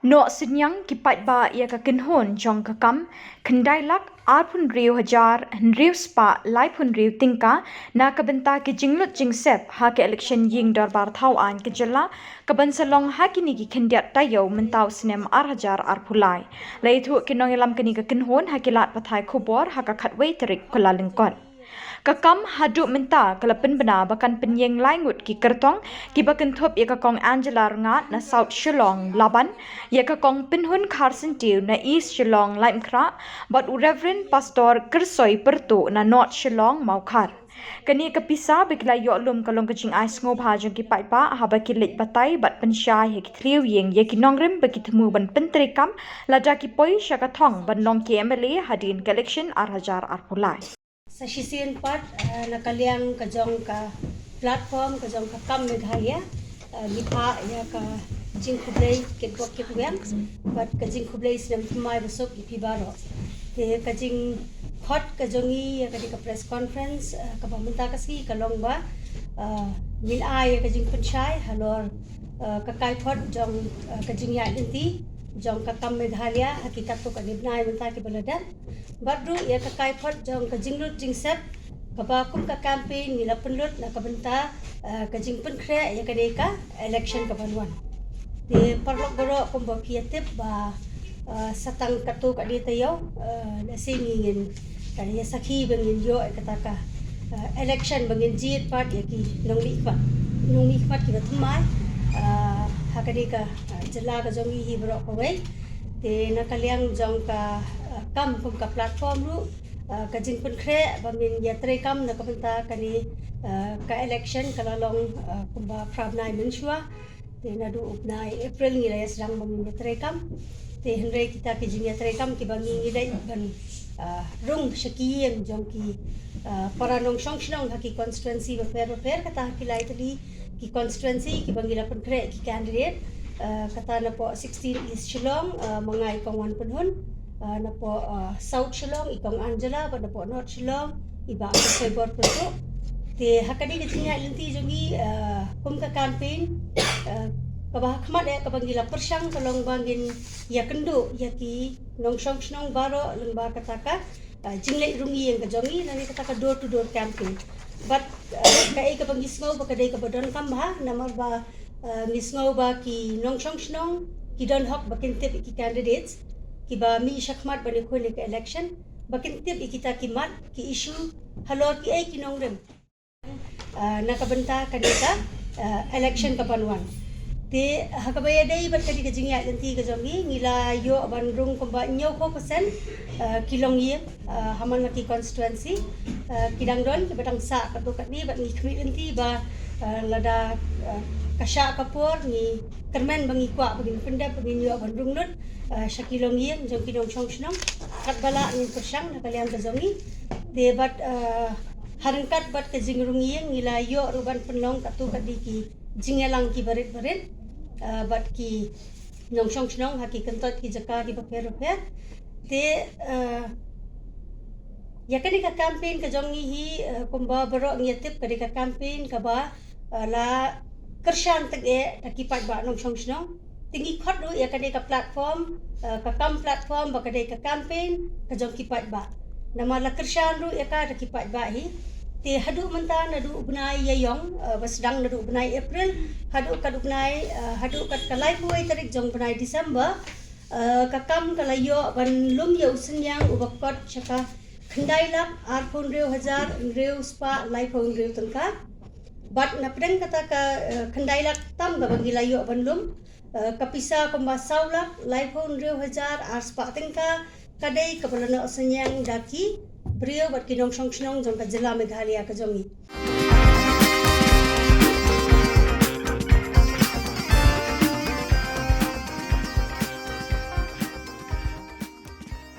No sinyang kipat ba ia ka kinhon jong ka kam kendai lak arpun riu hajar riu spa lai pun riu tingka na kabenta ki jinglut jingsep ha ke election ying darbar thau an ke jela kaban salong ha kini ki kendiat tayo mentau sinem ar hajar arpulai lai thu kinong ilam kini ka kinhon ha kilat pathai khubor ha ka khatwei terik kula lingkon Kakam haduk menta kelapin bena bakan penyeng laingut ki kertong ki bakan thup ya kakong Angela Rengat na South Shillong Laban ya kakong pinhun Carson Tiu na East Shillong Laimkra but Reverend Pastor Kersoi Pertu na North Shillong Maukar. Kani kapisa bikla yo lum kalong kaching ais ngo bhajong ki pai pa haba ki lit batai bat pensyai he ki thriu yeng ye ki nongrim bagi temu ban pentrikam lada ki poi syakathong ban long ki MLA hadin election arhajar arpulai. Sa sisian part nakaliang kajong ka platform kajong ka kam medhaya lipa ya ka jing kublay kitwak kitwang but kajing kublay sinam thumai basok ipibaro te kajing hot kajongi ya ka press conference ka pamunta kasi kalong ba min ay kajing panchai halor ka kai hot jong kajing ya inti jong ka kam medhaya hakikat to ka nibnai munta ki baladan Badru ia ka kai phot jong ka jinglut jingsep ka ba kum ka campaign nila penlut na ka benta ka jing pen khre ia ka deka election ka banwan te parlok goro kum ba kiatip ba satang katu ka di tayo na singin ka ya sakhi bangin yo kata ka election bangin jit part ya ki nongli khmat ki bathmai ha ka deka jala ka jong hi bro ko wei te nakaliang jong ka kam pum ka platform ru ka jing pun khre ba min yatre kam na ka benta kani ka election kala long kumba phrabnai menshua te na du upnai April ni layas rang ba min yatre kam te henre kita ki jing yatre kam ki bangi ni dai ban rung shakiyem jong ki paranong songshong haki constituency ba fair kata ki lai tali ki constituency ki bangi la pun khre ki candidate kata na po 16 East Shillong mangai kong wan punhun na po South Shillong ikong Angela pa na po North Shillong iba ang Soybor Puto te hakadi kitinya linti jongi kum ka campaign kabah khmat kabangila persang kalong bangin ya kendo ya ki nong song snong baro lengba kataka jingle rungi yang kajongi nani kataka door to door campaign but kai ka bangisngo ba kadai ka badon kam ha namar ba ngisngo ba ki nong song snong ki don hok bakin tip ki candidates ki ba mi shakmat bani khole ka election bakin tip ikita ki mat ki issue halor ki ai ki nongrem nakabenta kanita election ka banwan te hakabaya dai bat kadi ka jingya lanti ka jongi ngila yo bandrung ko ba nyaw ko persen kilong ye haman ki constituency kidang don ki batang sa ka to ni bat ni khri lanti ba lada kasha kapur ni kermen bangi kwa bagin pendap bagin yo bandrung lut Shakilong yang jong kinong chong snong kat bala ni persang nakalian ka zongi de bat harangkat bat ka jingrung yang ngila yo ruban penlong katu kadiki jingelang ki barit bat ki nong chong snong haki kentot ki jaka ki baper te yakani ka campaign ka jongi hi kumba baro ngetip ka campaign ka ba la kershan tege takipat ba nong chong snong tinggi khot du ya kadai ka platform ka kam platform ba kadai ka campaign ka jong kipat ba nama la kershan du ya ka kipat ba hi te hadu menta na du ubnai yayong basdang na du ubnai April hadu kat kalai kuai tarik jong ubnai December ka kam kalayo ban lum ya usenyang ubakot chaka khandai lak arphon reu hajar reu spa lai phon reu tangka bat na pedang kata ka khandai lak tam ga bangilayo ban lum kapisa kumba saulak laifon reu hajar arspa tingka kadai kapalana osenyang daki brio bat kinong song snong jong ka jela Meghalaya ka jongi